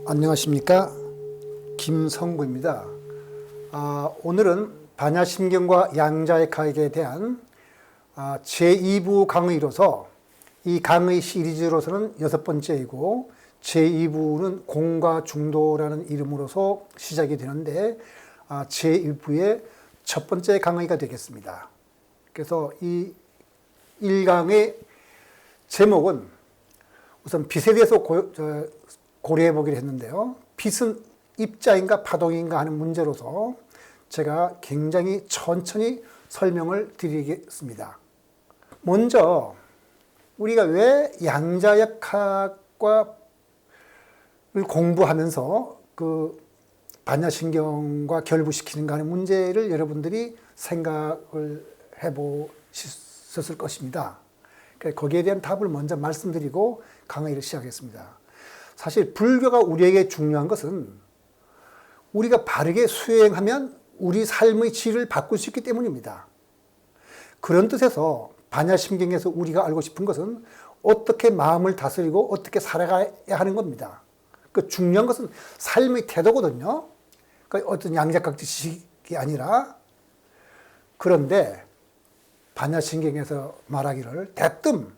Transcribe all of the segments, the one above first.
안녕하십니까, 김성구입니다. 오늘은 반야심경과 양자역학에 대한 제2부 강의로서, 이 강의 시리즈로서는 6번째이고 제2부는 공과 중도라는 이름으로서 시작이 되는데 제1부의 첫 번째 강의가 되겠습니다. 그래서 이 1강의 제목은 우선 빛에 대해서 고려해 보기로 했는데요. 빛은 입자인가 파동인가 하는 문제로서 제가 굉장히 천천히 설명을 드리겠습니다. 먼저 우리가 왜 양자역학을 공부하면서 그 반야심경과 결부시키는가 하는 문제를 여러분들이 생각을 해보셨을 것입니다. 거기에 대한 답을 먼저 말씀드리고 강의를 시작하겠습니다. 사실 불교가 우리에게 중요한 것은 우리가 바르게 수행하면 우리 삶의 질을 바꿀 수 있기 때문입니다. 그런 뜻에서 반야심경에서 우리가 알고 싶은 것은 어떻게 마음을 다스리고 어떻게 살아가야 하는 겁니다. 그 중요한 것은 삶의 태도거든요. 그러니까 어떤 양자각 지식이 아니라. 그런데 반야심경에서 말하기를 대뜸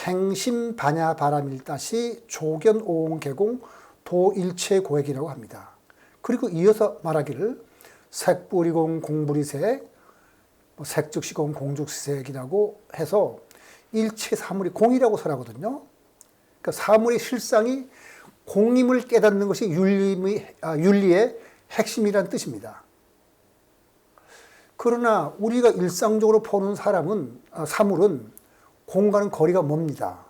행심 반야 바람일다시 조견오옹 개공 도일체 고액이라고 합니다. 그리고 이어서 말하기를 색불이공 공불이색, 색즉시공 공즉시색이라고 해서 일체 사물이 공이라고 설하거든요. 그러니까 사물의 실상이 공임을 깨닫는 것이 윤리의 핵심이라는 뜻입니다. 그러나 우리가 일상적으로 보는 사물은 공과는 거리가 멉니다.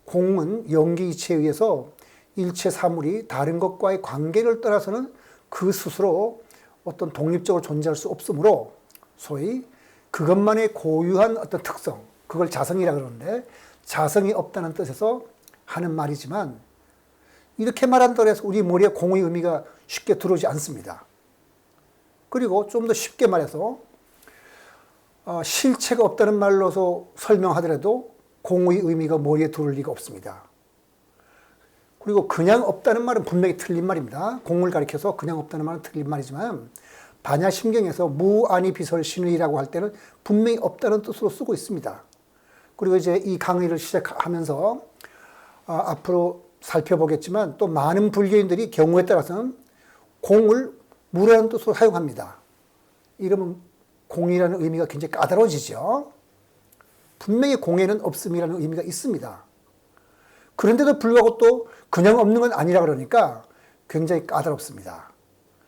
공은 영기이체에 의해서 일체 사물이 다른 것과의 관계를 떠나서는 그 스스로 어떤 독립적으로 존재할 수 없으므로 소위 그것만의 고유한 어떤 특성, 그걸 자성이라 그러는데 자성이 없다는 뜻에서 하는 말이지만 이렇게 말한다고 해서 우리 머리에 공의 의미가 쉽게 들어오지 않습니다. 그리고 좀 더 쉽게 말해서 실체가 없다는 말로서 설명하더라도 공의 의미가 머리에 들어올 리가 없습니다. 그리고 그냥 없다는 말은 분명히 틀린 말입니다. 공을 가리켜서 그냥 없다는 말은 틀린 말이지만 반야심경에서 무아니 비설신의라고 할 때는 분명히 없다는 뜻으로 쓰고 있습니다. 그리고 이제 이 강의를 시작하면서 앞으로 살펴보겠지만 또 많은 불교인들이 경우에 따라서는 공을 무라는 뜻으로 사용합니다. 이러면 공이라는 의미가 굉장히 까다로워지죠. 분명히 공에는 없음이라는 의미가 있습니다. 그런데도 불구하고 또 그냥 없는 건 아니라 그러니까 굉장히 까다롭습니다.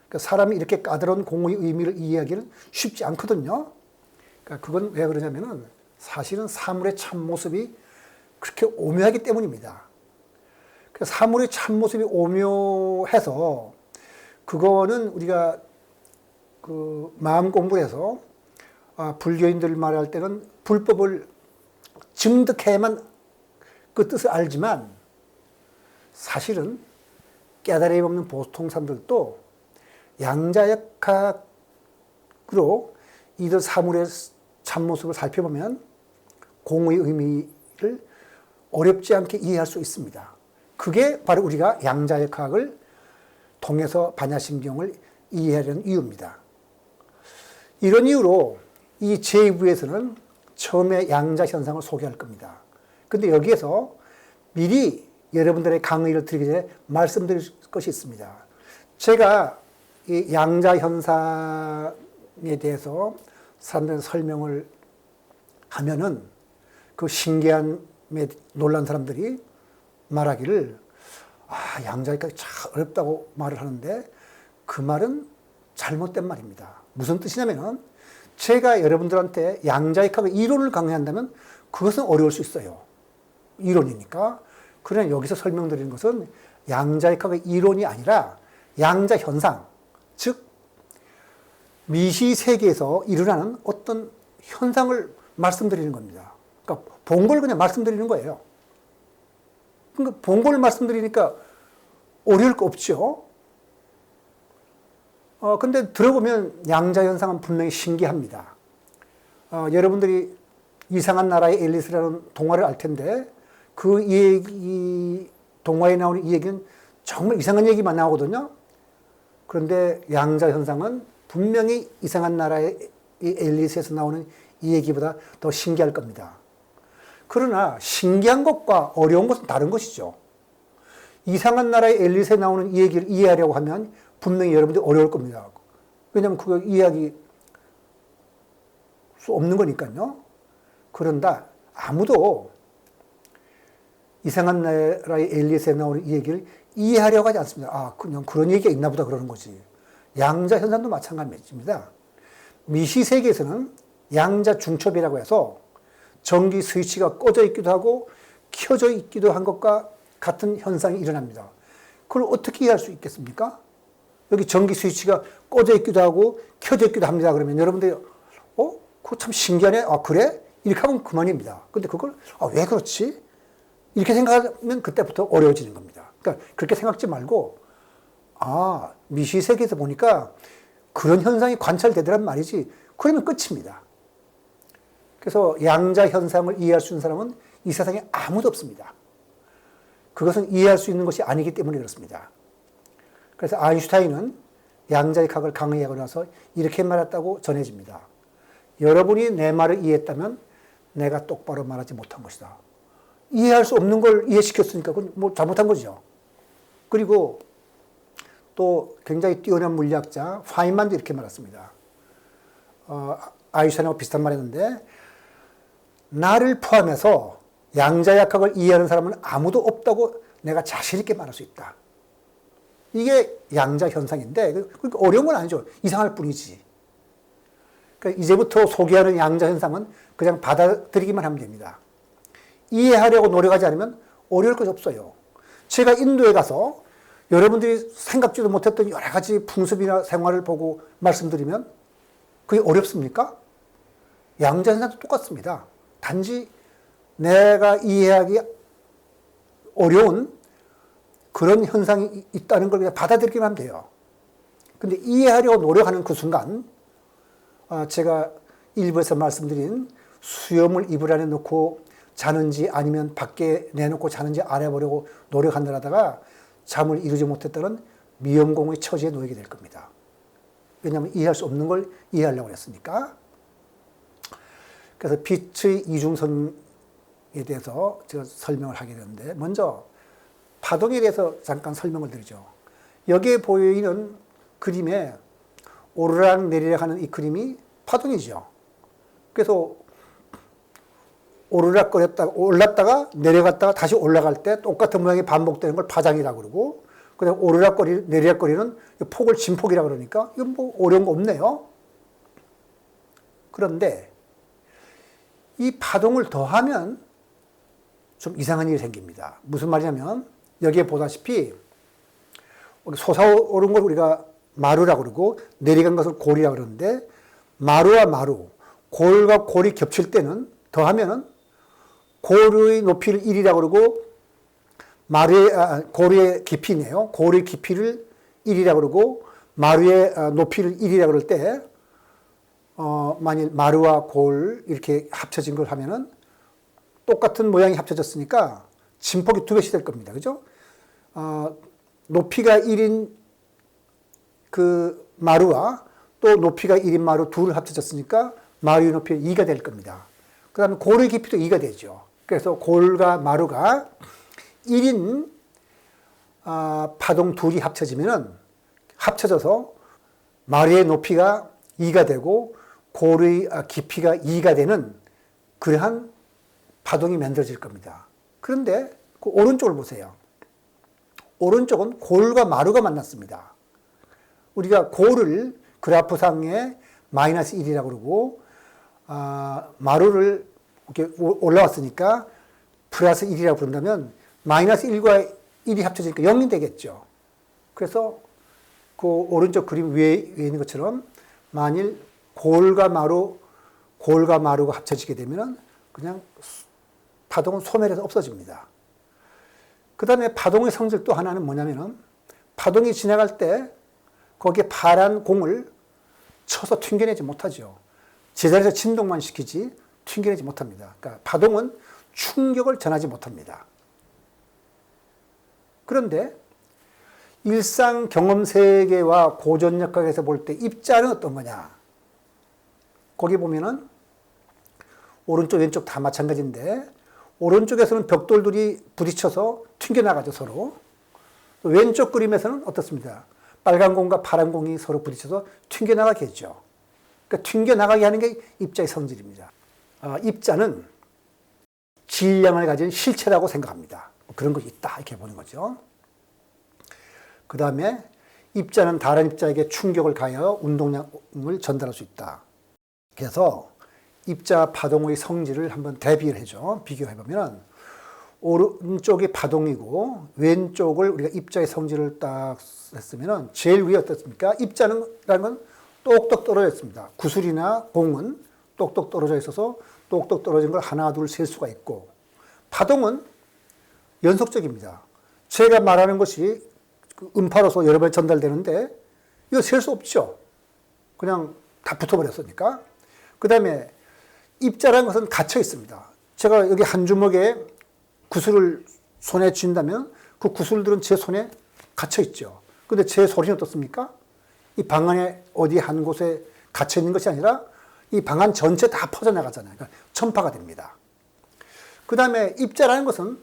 그러니까 사람이 이렇게 까다로운 공의 의미를 이해하기는 쉽지 않거든요. 그러니까 그건 왜 그러냐면은 사실은 사물의 참모습이 그렇게 오묘하기 때문입니다. 그러니까 사물의 참모습이 오묘해서 그거는 우리가 그 마음 공부를 해서 불교인들 말할 때는 불법을 증득해야만 그 뜻을 알지만 사실은 깨달음이 없는 보통 사람들도 양자역학으로 이들 사물의 참모습을 살펴보면 공의 의미를 어렵지 않게 이해할 수 있습니다. 그게 바로 우리가 양자역학을 통해서 반야심경을 이해하려는 이유입니다. 이런 이유로 이 제2부에서는 처음에 양자 현상을 소개할 겁니다. 근데 여기에서 미리 여러분들의 강의를 드리기 전에 말씀드릴 것이 있습니다. 제가 이 양자 현상에 대해서 사람들한테 설명을 하면은 그 신기함에 놀란 사람들이 말하기를 양자역학이 참 어렵다고 말을 하는데 그 말은 잘못된 말입니다. 무슨 뜻이냐면은 제가 여러분들한테 양자역학의 이론을 강의한다면 그것은 어려울 수 있어요. 이론이니까. 그러나 여기서 설명드리는 것은 양자역학의 이론이 아니라 양자 현상, 즉 미시 세계에서 일어나는 어떤 현상을 말씀드리는 겁니다. 그러니까 본 걸 그냥 말씀드리는 거예요. 그러니까 본 걸 말씀드리니까 어려울 거 없죠. 근데 들어보면 양자 현상은 분명히 신기합니다. 여러분들이 이상한 나라의 앨리스라는 동화를 알 텐데 그 이 동화에 나오는 이 얘기는 정말 이상한 얘기만 나오거든요. 그런데 양자 현상은 분명히 이상한 나라의 이 앨리스에서 나오는 이 얘기보다 더 신기할 겁니다. 그러나 신기한 것과 어려운 것은 다른 것이죠. 이상한 나라의 앨리스에 나오는 이 얘기를 이해하려고 하면 분명히 여러분들이 어려울 겁니다. 왜냐하면 그거 이해하기 수 없는 거니까요. 그런다 아무도 이상한 나라의 앨리스에 나오는 이 얘기를 이해하려고 하지 않습니다. 아, 그냥 그런 얘기가 있나 보다 그러는 거지. 양자 현상도 마찬가지입니다. 미시 세계에서는 양자 중첩이라고 해서 전기 스위치가 꺼져 있기도 하고 켜져 있기도 한 것과 같은 현상이 일어납니다. 그걸 어떻게 이해할 수 있겠습니까? 여기 전기 스위치가 꺼져 있기도 하고 켜져 있기도 합니다. 그러면 여러분들이 그거 참 신기하네. 아, 그래? 이렇게 하면 그만입니다. 근데 그걸 왜 그렇지? 이렇게 생각하면 그때부터 어려워지는 겁니다. 그러니까 그렇게 생각지 말고 미시 세계에서 보니까 그런 현상이 관찰되더란 말이지. 그러면 끝입니다. 그래서 양자 현상을 이해할 수 있는 사람은 이 세상에 아무도 없습니다. 그것은 이해할 수 있는 것이 아니기 때문에 그렇습니다. 그래서 아인슈타인은 양자의 각을 강의하고 나서 이렇게 말했다고 전해집니다. 여러분이 내 말을 이해했다면 내가 똑바로 말하지 못한 것이다. 이해할 수 없는 걸 이해시켰으니까 그건 뭐 잘못한 거죠. 그리고 또 굉장히 뛰어난 물리학자 파인만도 이렇게 말했습니다. 아인슈타인하고 비슷한 말했는데 나를 포함해서 양자역학을 이해하는 사람은 아무도 없다고 내가 자신 있게 말할 수 있다. 이게 양자 현상인데 그러니까 어려운 건 아니죠. 이상할 뿐이지. 그러니까 이제부터 소개하는 양자 현상은 그냥 받아들이기만 하면 됩니다. 이해하려고 노력하지 않으면 어려울 것이 없어요. 제가 인도에 가서 여러분들이 생각지도 못했던 여러 가지 풍습이나 생활을 보고 말씀드리면 그게 어렵습니까? 양자 현상도 똑같습니다. 단지 내가 이해하기 어려운 그런 현상이 있다는 걸 그냥 받아들이기만 하면 돼요. 근데 이해하려고 노력하는 그 순간 제가 일부에서 말씀드린 수염을 이불 안에 넣고 자는지 아니면 밖에 내놓고 자는지 알아보려고 노력한다 하다가 잠을 이루지 못했다는 미연공의 처지에 놓이게 될 겁니다. 왜냐하면 이해할 수 없는 걸 이해하려고 했으니까. 그래서 빛의 이중성에 대해서 제가 설명을 하게 되는데 먼저 파동에 대해서 잠깐 설명을 드리죠. 여기에 보이는 그림에 오르락 내리락 하는 이 그림이 파동이죠. 그래서 오르락거렸다가 올랐다가 내려갔다가 다시 올라갈 때 똑같은 모양이 반복되는 걸 파장이라고 그러고 그다음 오르락거리 내리락거리는 폭을 진폭이라고 그러니까 이건 뭐 어려운 거 없네요. 그런데 이 파동을 더하면 좀 이상한 일이 생깁니다. 무슨 말이냐면 여기에 보다시피 솟아오른 걸 우리가 마루라고 그러고 내려간 것을 골이라고 그러는데 마루와 마루, 골과 골이 겹칠 때는 더하면은 골의 높이를 1이라고 그러고 골의 깊이네요. 골의 깊이를 1이라고 그러고 마루의 높이를 1이라고 그럴 때 만일 마루와 골 이렇게 합쳐진 걸 하면은 똑같은 모양이 합쳐졌으니까 진폭이 2배씩 될 겁니다. 그죠? 높이가 1인 그 마루와 또 높이가 1인 마루 둘을 합쳐졌으니까 마루의 높이가 2가 될 겁니다. 그 다음에 골의 깊이도 2가 되죠. 그래서 골과 마루가 1인 파동 둘이 합쳐져서 마루의 높이가 2가 되고 골의 깊이가 2가 되는 그러한 파동이 만들어질 겁니다. 그런데 그 오른쪽을 보세요. 오른쪽은 골과 마루가 만났습니다. 우리가 골을 그래프상에 마이너스 1이라고 그러고 마루를 이렇게 올라왔으니까 플러스 1이라고 부른다면 마이너스 1과 1이 합쳐지니까 0이 되겠죠. 그래서 그 오른쪽 그림 위에 있는 것처럼 만일 골과 마루가 합쳐지게 되면 그냥 파동은 소멸해서 없어집니다. 그 다음에 파동의 성질 또 하나는 뭐냐면은 파동이 지나갈 때 거기에 파란 공을 쳐서 튕겨내지 못하죠. 제자리에서 진동만 시키지 튕겨내지 못합니다. 그러니까 파동은 충격을 전하지 못합니다. 그런데 일상 경험 세계와 고전역학에서 볼 때 입자는 어떤 거냐? 거기 보면은 오른쪽 왼쪽 다 마찬가지인데 오른쪽에서는 벽돌들이 부딪혀서 튕겨나가죠, 서로. 왼쪽 그림에서는 어떻습니까? 빨간 공과 파란 공이 서로 부딪혀서 튕겨나가겠죠. 그러니까 튕겨나가게 하는 게 입자의 성질입니다. 입자는 질량을 가진 실체라고 생각합니다. 그런 것이 있다, 이렇게 보는 거죠. 그 다음에 입자는 다른 입자에게 충격을 가하여 운동량을 전달할 수 있다. 그래서 입자 파동의 성질을 한번 대비를 해줘. 비교해보면 오른쪽이 파동이고 왼쪽을 우리가 입자의 성질을 딱 했으면 제일 위에 어떻습니까? 입자는 라는 건 똑똑 떨어져 있습니다. 구슬이나 공은 똑똑 떨어져 있어서 똑똑 떨어진 걸 하나 둘 셀 수가 있고 파동은 연속적입니다. 제가 말하는 것이 음파로서 여러 번 전달되는데 이거 셀 수 없죠. 그냥 다 붙어버렸으니까. 그 다음에 입자라는 것은 갇혀 있습니다. 제가 여기 한 주먹에 구슬을 손에 쥔다면 그 구슬들은 제 손에 갇혀 있죠. 근데 제 소리는 어떻습니까? 이 방 안에 어디 한 곳에 갇혀 있는 것이 아니라 이 방 안 전체 다 퍼져나가잖아요. 그러니까 전파가 됩니다. 그 다음에 입자라는 것은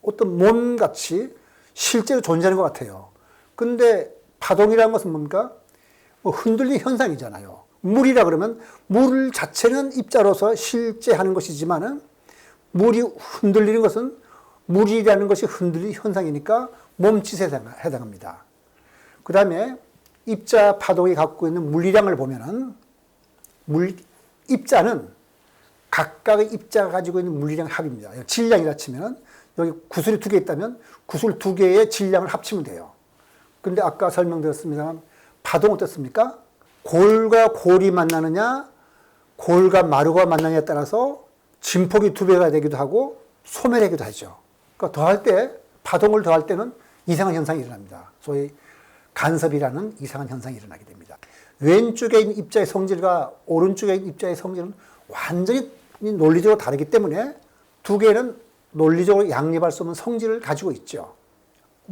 어떤 몸같이 실제로 존재하는 것 같아요. 근데 파동이라는 것은 뭡니까? 흔들리는 현상이잖아요. 물이라 그러면 물 자체는 입자로서 실제 하는 것이지만은 물이 흔들리는 것은 물이라는 것이 흔들리는 현상이니까 몸짓에 해당합니다. 그 다음에 입자 파동이 갖고 있는 물리량을 보면은 입자는 각각의 입자가 가지고 있는 물리량 합입니다. 질량이라 치면은 여기 구슬이 2개 있다면 구슬 2개의 질량을 합치면 돼요. 근데 아까 설명드렸습니다만 파동 어떻습니까? 골과 골이 만나느냐, 골과 마루가 만나느냐에 따라서 진폭이 2배가 되기도 하고 소멸하기도 하죠. 그러니까 더할 때, 파동을 더할 때는 이상한 현상이 일어납니다. 소위 간섭이라는 이상한 현상이 일어나게 됩니다. 왼쪽에 있는 입자의 성질과 오른쪽에 있는 입자의 성질은 완전히 논리적으로 다르기 때문에 두 개는 논리적으로 양립할 수 없는 성질을 가지고 있죠.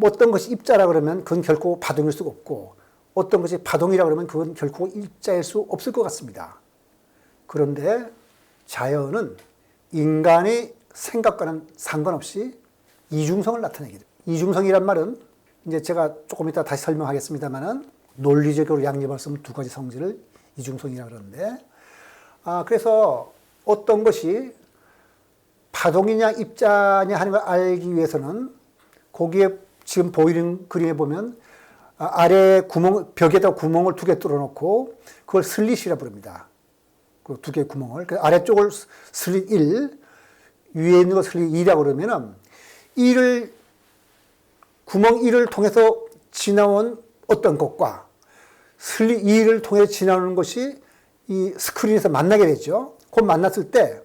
어떤 것이 입자라 그러면 그건 결코 파동일 수가 없고 어떤 것이 파동이라 그러면 그건 결코 입자일 수 없을 것 같습니다. 그런데 자연은 인간의 생각과는 상관없이 이중성을 나타내게 됩니다. 이중성이란 말은 이제 제가 조금 이따 다시 설명하겠습니다만은 논리적으로 양립할 수 없는 두 가지 성질을 이중성이라고 그러는데 그래서 어떤 것이 파동이냐 입자냐 하는 걸 알기 위해서는 거기에 지금 보이는 그림에 보면 아래 구멍, 벽에다 구멍을 2개 뚫어놓고 그걸 슬릿이라 부릅니다. 그 2개의 구멍을. 그 아래쪽을 슬릿 1, 위에 있는 거 슬릿 2라고 그러면은 구멍 1을 통해서 지나온 어떤 것과 슬릿 2를 통해 지나오는 것이 이 스크린에서 만나게 되죠. 그 만났을 때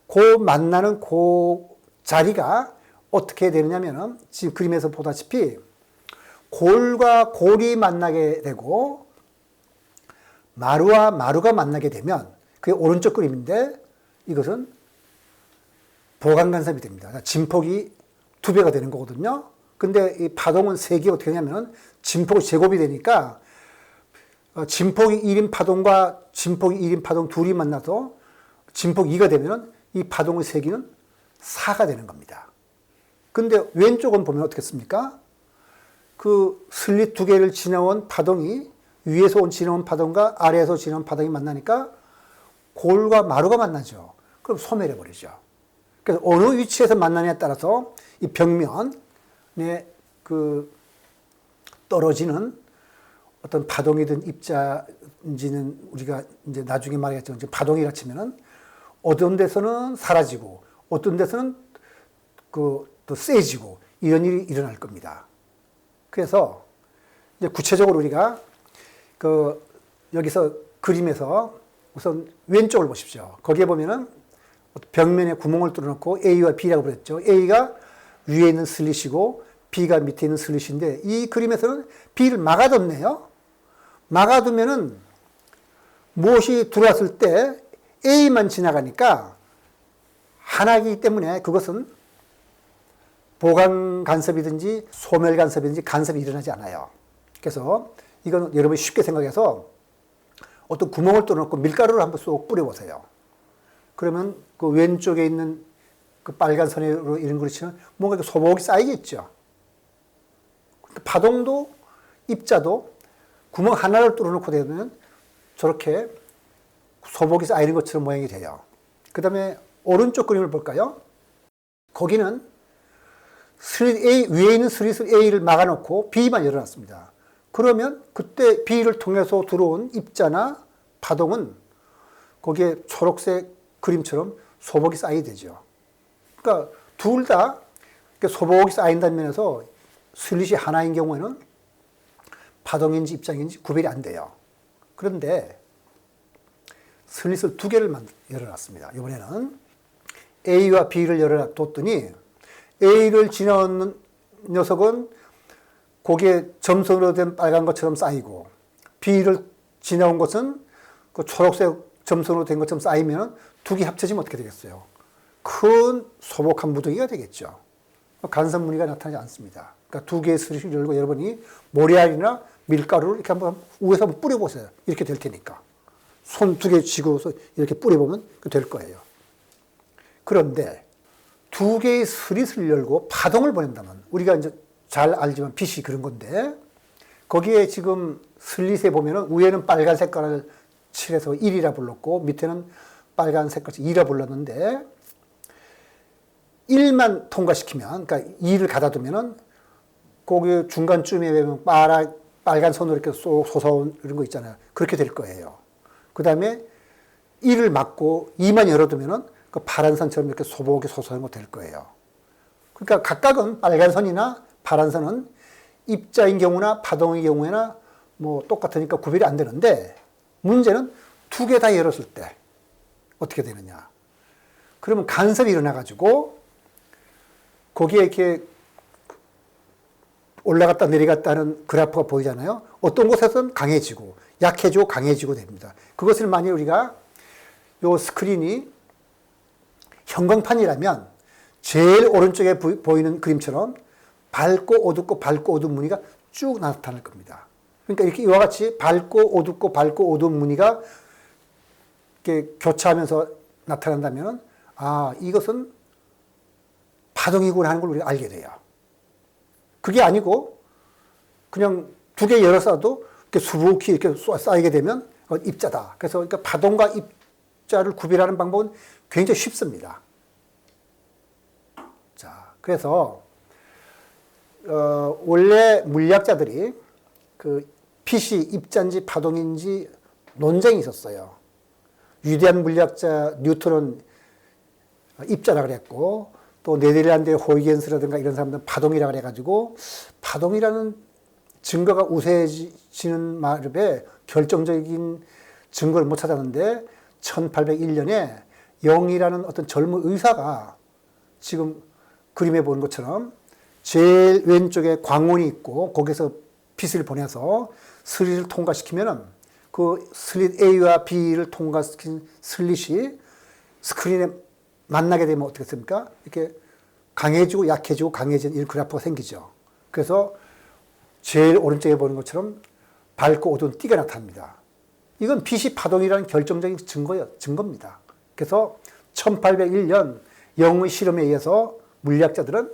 그 만나는 그 자리가 어떻게 되느냐면은 지금 그림에서 보다시피 골과 골이 만나게 되고 마루와 마루가 만나게 되면 그게 오른쪽 그림인데 이것은 보강 간섭이 됩니다. 그러니까 진폭이 2배가 되는 거거든요. 근데 이 파동은 색이 어떻게 되냐면은 진폭이 제곱이 되니까 진폭이 1인 파동과 진폭이 1인 파동 둘이 만나서 진폭 2가 되면은 이 파동의 세기는 4가 되는 겁니다. 근데 왼쪽은 보면 어떻겠습니까? 그 슬릿 2개를 지나온 파동이 위에서 지나온 파동과 아래에서 지나온 파동이 만나니까 골과 마루가 만나죠. 그럼 소멸해 버리죠. 그래서 어느 위치에서 만나냐에 따라서 이 벽면에 그 떨어지는 어떤 파동이든 입자인지는 우리가 이제 나중에 말하겠지만 파동이라 치면은 어떤 데서는 사라지고 어떤 데서는 또 세지고 이런 일이 일어날 겁니다. 그래서 이제 구체적으로 우리가 여기서 그림에서 우선 왼쪽을 보십시오. 거기에 보면은 벽면에 구멍을 뚫어놓고 A와 B라고 그랬죠. A가 위에 있는 슬릿이고 B가 밑에 있는 슬릿인데 이 그림에서는 B를 막아뒀네요. 막아두면은 무엇이 들어왔을 때 A만 지나가니까 하나이기 때문에 그것은 보강 간섭이든지 소멸 간섭이든지 간섭이 일어나지 않아요. 그래서 이건 여러분이 쉽게 생각해서 어떤 구멍을 뚫어놓고 밀가루를 한번 쏙 뿌려보세요. 그러면 그 왼쪽에 있는 그 빨간 선으로 이런 걸 치면 뭔가 소복이 쌓이겠죠. 파동도 입자도 구멍 하나를 뚫어놓고 되면 저렇게 소복이 쌓이는 것처럼 모양이 돼요. 그 다음에 오른쪽 그림을 볼까요? 거기는 슬릿 A, 위에 있는 슬릿 A를 막아놓고 B만 열어놨습니다. 그러면 그때 B를 통해서 들어온 입자나 파동은 거기에 초록색 그림처럼 소복이 쌓이게 되죠. 그러니까 둘 다 소복이 쌓인다는 면에서 슬릿이 하나인 경우에는 파동인지 입자인지 구별이 안 돼요. 그런데 슬릿을 두 개를 열어놨습니다. 이번에는 A와 B를 열어뒀더니 A를 지나오는 녀석은 거기에 점선으로 된 빨간 것처럼 쌓이고 B를 지나온 것은 그 초록색 점선으로 된 것처럼 쌓이면 두 개 합쳐지면 어떻게 되겠어요? 큰 소복한 무더기가 되겠죠. 간섭 무늬가 나타나지 않습니다. 그러니까 두 개의 슬릿을 열고 여러분이 모래알이나 밀가루를 이렇게 한번 위에서 한번 뿌려보세요. 이렇게 될 테니까. 손 두 개 쥐고서 이렇게 뿌려보면 될 거예요. 그런데 두 개의 슬릿을 열고 파동을 보낸다면 우리가 이제 잘 알지만 빛이 그런 건데 거기에 지금 슬릿에 보면은 위에는 빨간 색깔을 칠해서 1이라 불렀고 밑에는 빨간 색깔 2라 불렀는데 1만 통과시키면 그러니까 2를 가다 두면은 거기 중간쯤에 보면 빨간 선으로 이렇게 쏙 솟아온 이런 거 있잖아요. 그렇게 될 거예요. 그 다음에 1을 막고 2만 열어두면은 그 파란 선처럼 이렇게 소복이 솟아오는 거 될 거예요. 그러니까 각각은 빨간 선이나 파란 선은 입자인 경우나 파동의 경우에나 뭐 똑같으니까 구별이 안 되는데 문제는 두 개 다 열었을 때 어떻게 되느냐. 그러면 간섭이 일어나가지고 거기에 이렇게 올라갔다 내려갔다 하는 그래프가 보이잖아요. 어떤 곳에서는 강해지고 약해지고 강해지고 됩니다. 그것을 만약 우리가 요 스크린이 형광판이라면 제일 오른쪽에 보이는 그림처럼 밝고 어둡고 밝고 어두운 무늬가 쭉 나타날 겁니다. 그러니까 이렇게 이와 같이 밝고 어두운 무늬가 이렇게 교차하면서 나타난다면 아, 이것은 파동이구나 하는 걸 우리가 알게 돼요. 그게 아니고 그냥 두 개 열어서도 이렇게 수북히 이렇게 쌓이게 되면 입자다. 그래서 그러니까 파동과 입자를 구별하는 방법은 굉장히 쉽습니다. 자, 그래서 원래 물리학자들이 그 빛이 입자인지 파동인지 논쟁이 있었어요. 위대한 물리학자 뉴턴은 입자라 그랬고 또 네덜란드의 호이겐스라든가 이런 사람들은 파동이라 그래가지고 파동이라는 증거가 우세해지는 마렵에 결정적인 증거를 못 찾았는데 1801년에 영이라는 어떤 젊은 의사가 지금 그림에 보는 것처럼 제일 왼쪽에 광원이 있고 거기서 빛을 보내서 슬릿을 통과시키면은 그 슬릿 A와 B를 통과시킨 슬릿이 스크린에 만나게 되면 어떻게 됩니까? 이렇게 강해지고 약해지고 강해지는 이 그래프가 생기죠. 그래서 제일 오른쪽에 보는 것처럼 밝고 어두운 띠가 나타납니다. 이건 빛이 파동이라는 결정적인 증거입니다. 그래서 1801년 영의 실험에 의해서 물리학자들은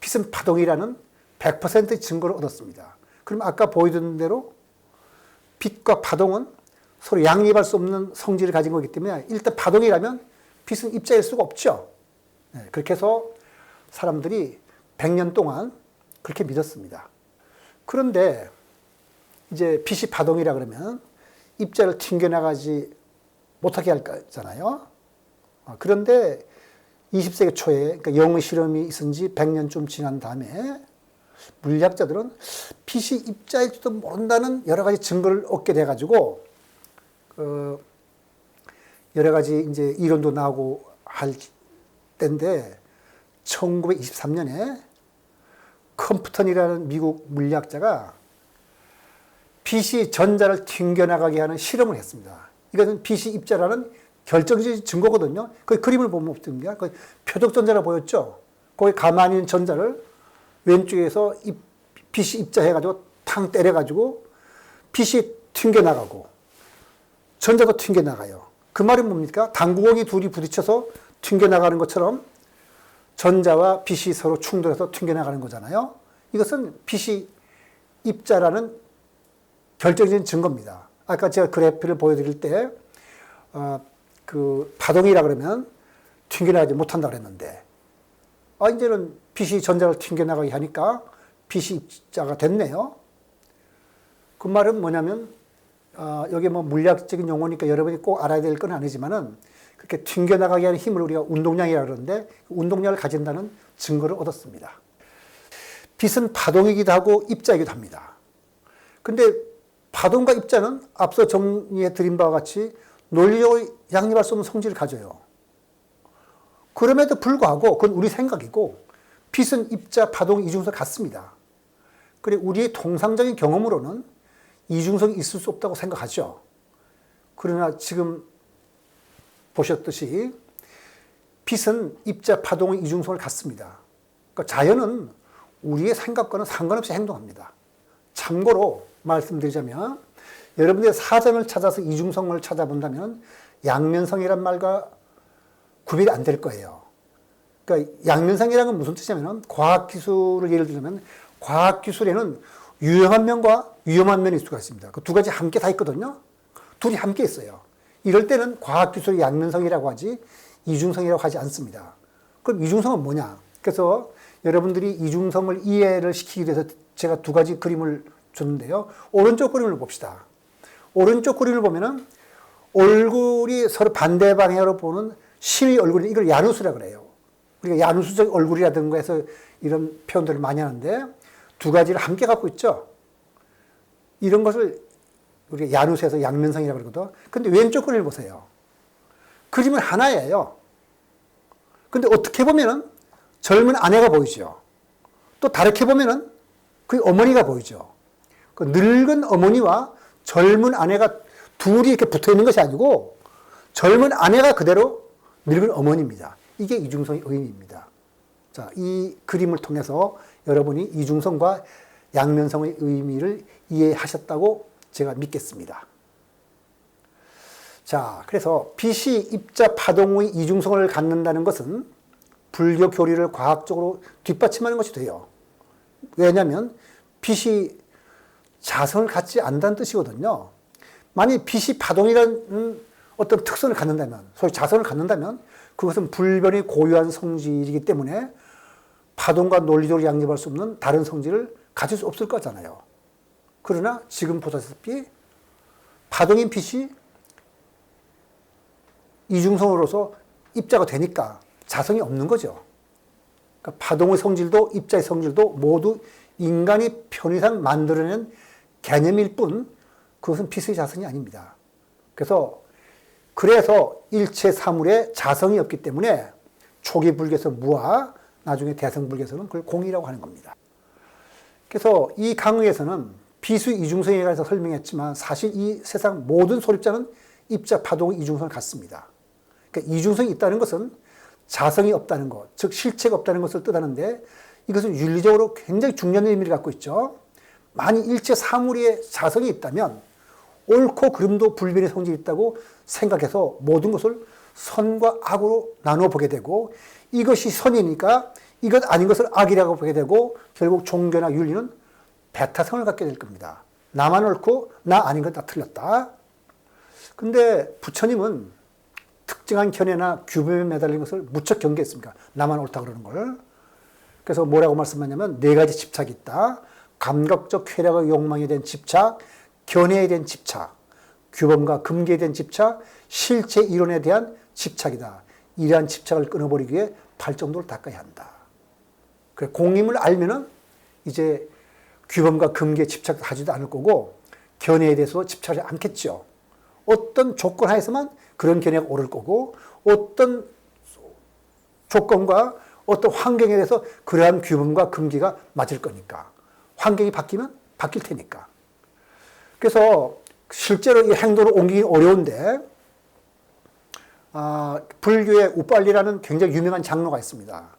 빛은 파동이라는 100%의 증거를 얻었습니다. 그럼 아까 보여준 대로 빛과 파동은 서로 양립할 수 없는 성질을 가진 거기 때문에 일단 파동이라면 빛은 입자일 수가 없죠. 그렇게 해서 사람들이 100년 동안 그렇게 믿었습니다. 그런데 이제 빛이 파동이라 그러면 입자를 튕겨나가지 못하게 할 거잖아요. 그런데 20세기 초에 그러니까 영의 실험이 있은 지 100년쯤 지난 다음에 물리학자들은 빛이 입자일지도 모른다는 여러 가지 증거를 얻게 돼가지고 여러 가지 이제 이론도 나오고 할 때인데 1923년에 컴프턴이라는 미국 물리학자가 빛이 전자를 튕겨나가게 하는 실험을 했습니다. 이것은 빛이 입자라는 결정적인 증거거든요. 그 그림을 보면 어떻습니까? 그 표적전자라 보였죠? 거기 가만히 있는 전자를 왼쪽에서 빛이 입자해가지고 탕 때려가지고 빛이 튕겨나가고 전자도 튕겨나가요. 그 말은 뭡니까? 당구공이 둘이 부딪혀서 튕겨나가는 것처럼 전자와 빛이 서로 충돌해서 튕겨나가는 거잖아요. 이것은 빛이 입자라는 결정적인 증거입니다. 아까 제가 그래프를 보여드릴 때, 그 파동이라 그러면 튕겨나가지 못한다 그랬는데, 이제는 빛이 전자를 튕겨나가게 하니까 빛이 입자가 됐네요. 그 말은 뭐냐면, 여기 뭐 물리학적인 용어니까 여러분이 꼭 알아야 될 건 아니지만은, 그렇게 튕겨나가게 하는 힘을 우리가 운동량이라고 그러는데, 운동량을 가진다는 증거를 얻었습니다. 빛은 파동이기도 하고 입자이기도 합니다. 근데 파동과 입자는 앞서 정리해 드린 바와 같이 논리적으로 양립할 수 없는 성질을 가져요. 그럼에도 불구하고 그건 우리 생각이고 빛은 입자, 파동, 이중성 같습니다. 그래 우리의 통상적인 경험으로는 이중성이 있을 수 없다고 생각하죠. 그러나 지금 보셨듯이 빛은 입자, 파동의 이중성을 갖습니다. 그러니까 자연은 우리의 생각과는 상관없이 행동합니다. 참고로 말씀드리자면 여러분들이 사전을 찾아서 이중성을 찾아본다면 양면성이란 말과 구별이 안 될 거예요. 그러니까 양면성이라는 건 무슨 뜻이냐면 과학기술을 예를 들면 과학기술에는 유용한 면과 위험한 면이 있을 수가 있습니다. 그 두 가지 함께 다 있거든요. 둘이 함께 있어요. 이럴 때는 과학기술의 양면성이라고 하지 이중성이라고 하지 않습니다. 그럼 이중성은 뭐냐? 그래서 여러분들이 이중성을 이해를 시키기 위해서 제가 두 가지 그림을 줬는데요. 오른쪽 그림을 봅시다. 오른쪽 그림을 보면은 얼굴이 서로 반대 방향으로 보는 신의 얼굴이 이걸 야누스라고 그래요. 우리가 야누스적 얼굴이라든가 해서 이런 표현들을 많이 하는데 두 가지를 함께 갖고 있죠. 이런 것을 우리가 야누스에서 양면성이라고 그러거든. 근데 왼쪽 그림을 보세요. 그림은 하나예요. 근데 어떻게 보면은 젊은 아내가 보이죠. 또 다르게 보면은 그 어머니가 보이죠. 그 늙은 어머니와 젊은 아내가 둘이 이렇게 붙어 있는 것이 아니고 젊은 아내가 그대로 늙은 어머니입니다. 이게 이중성의 의미입니다. 자, 이 그림을 통해서 여러분이 이중성과 양면성의 의미를 이해하셨다고 제가 믿겠습니다. 자, 그래서 빛이 입자 파동의 이중성을 갖는다는 것은 불교 교리를 과학적으로 뒷받침하는 것이 돼요. 왜냐하면 빛이 자성을 갖지 않는다는 뜻이거든요. 만약 빛이 파동이라는 어떤 특성을 갖는다면, 소위 자성을 갖는다면 그것은 불변이 고유한 성질이기 때문에 파동과 논리적으로 양립할 수 없는 다른 성질을 가질 수 없을 거잖아요. 그러나 지금 보다시피 파동인 빛이 이중성으로서 입자가 되니까 자성이 없는 거죠. 그러니까 파동의 성질도 입자의 성질도 모두 인간이 편의상 만들어낸 개념일 뿐 그것은 빛의 자성이 아닙니다. 그래서 일체 사물에 자성이 없기 때문에 초기 불교에서 무아, 나중에 대성불교에서는 그걸 공이라고 하는 겁니다. 그래서 이 강의에서는 빛의 이중성에 관해서 설명했지만 사실 이 세상 모든 소립자는 입자, 파동의 이중성을 갖습니다. 그러니까 이중성이 있다는 것은 자성이 없다는 것, 즉 실체가 없다는 것을 뜻하는데 이것은 윤리적으로 굉장히 중요한 의미를 갖고 있죠. 만약 일체 사물에 자성이 있다면 옳고 그름도 불변의 성질이 있다고 생각해서 모든 것을 선과 악으로 나눠 보게 되고 이것이 선이니까 이것 아닌 것을 악이라고 보게 되고 결국 종교나 윤리는 배타성을 갖게 될 겁니다. 나만 옳고 나 아닌 건 다 틀렸다. 근데 부처님은 특정한 견해나 규범에 매달린 것을 무척 경계했습니다. 나만 옳다 그러는 걸. 그래서 뭐라고 말씀하냐면 네 가지 집착이 있다. 감각적 쾌락의 욕망에 대한 집착, 견해에 대한 집착, 규범과 금기에 대한 집착, 실체 이론에 대한 집착이다. 이러한 집착을 끊어버리기 위해 팔정도를 닦아야 한다. 그래, 공임을 알면은 이제 규범과 금기에 집착하지도 않을 거고 견해에 대해서 집착하지 않겠죠. 어떤 조건 하에서만 그런 견해가 오를 거고 어떤 조건과 어떤 환경에 대해서 그러한 규범과 금기가 맞을 거니까 환경이 바뀌면 바뀔 테니까. 그래서 실제로 이 행동을 옮기기 어려운데 불교의 우빨리라는 굉장히 유명한 장로가 있습니다.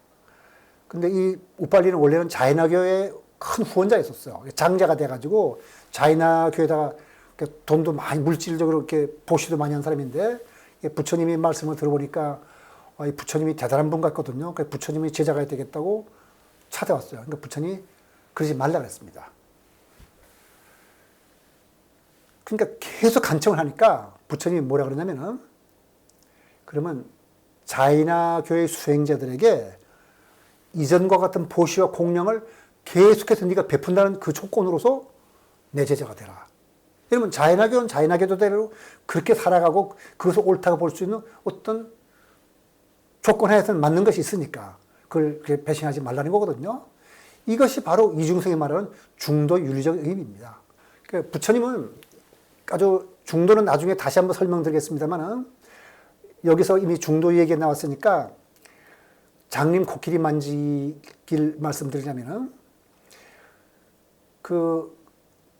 근데 이 우빨리는 원래는 자이나교의 큰 후원자였었어요. 장자가 돼가지고 자이나교에다가 돈도 많이 물질적으로 이렇게 보시도 많이 한 사람인데 부처님이 말씀을 들어보니까 이 부처님이 대단한 분 같거든요. 그래서 부처님이 제자가 되겠다고 찾아왔어요. 그러니까 부처님이 그러지 말라 그랬습니다. 그러니까 계속 간청을 하니까 부처님이 뭐라 그러냐면은 그러면 자이나교의 수행자들에게 이전과 같은 보시와 공양을 계속해서 네가 베푼다는 그 조건으로서 내 제자가 되라. 여러분 자이나교는 자이나교도대로 그렇게 살아가고 그것을 옳다고 볼 수 있는 어떤 조건 하에서는 맞는 것이 있으니까 그걸 배신하지 말라는 거거든요. 이것이 바로 이중성이 말하는 중도 윤리적 의미입니다. 그러니까 부처님은 아주 중도는 나중에 다시 한번 설명드리겠습니다만은 여기서 이미 중도 얘기가 나왔으니까 장님 코끼리 만지길 말씀드리자면은 그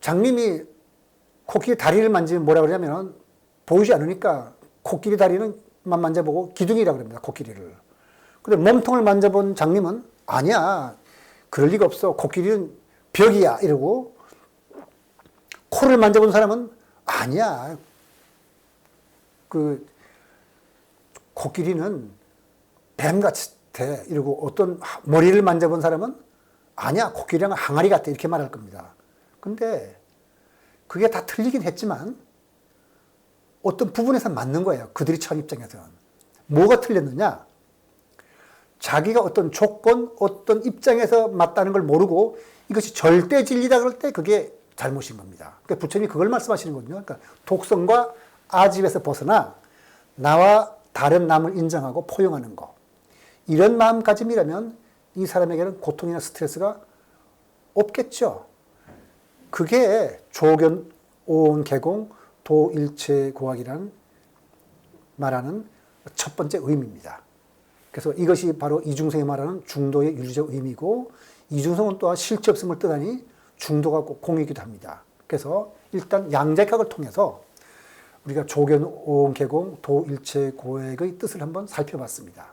장님이 코끼리 다리를 만지면 뭐라 그러냐면은 보이지 않으니까 코끼리 다리는 만 만져보고 기둥이라고 그럽니다. 코끼리를. 근데 몸통을 만져본 장님은 아니야. 그럴 리가 없어. 코끼리는 벽이야. 이러고 코를 만져본 사람은 아니야. 그 코끼리는 뱀 같아. 이러고 어떤 머리를 만져본 사람은 아니야. 코끼리는 항아리 같아. 이렇게 말할 겁니다. 근데 그게 다 틀리긴 했지만 어떤 부분에서 맞는 거예요. 그들이 처한 입장에서는. 뭐가 틀렸느냐? 자기가 어떤 조건, 어떤 입장에서 맞다는 걸 모르고 이것이 절대 진리다 그럴 때 그게 잘못인 겁니다. 그러니까 부처님이 그걸 말씀하시는 거거든요. 그러니까 독성과 아집에서 벗어나 나와 다른 남을 인정하고 포용하는 거. 이런 마음가짐이라면 이 사람에게는 고통이나 스트레스가 없겠죠. 그게 조견, 오온, 개공, 도일체 고학이라는 말하는 첫 번째 의미입니다. 그래서 이것이 바로 이중성이 말하는 중도의 윤리적 의미고 이중성은 또한 실체 없음을 뜻하니 중도가 꼭 공이기도 합니다. 그래서 일단 양자각을 통해서 우리가 조견, 오온, 개공, 도일체 고액의 뜻을 한번 살펴봤습니다.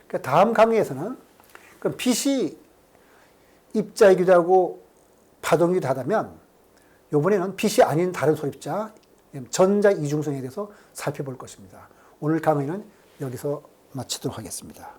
그러니까 다음 강의에서는 그럼 빛이 입자이기도 하고 파동이기도 하다면 이번에는 빛이 아닌 다른 소립자, 전자 이중성에 대해서 살펴볼 것입니다. 오늘 강의는 여기서 마치도록 하겠습니다.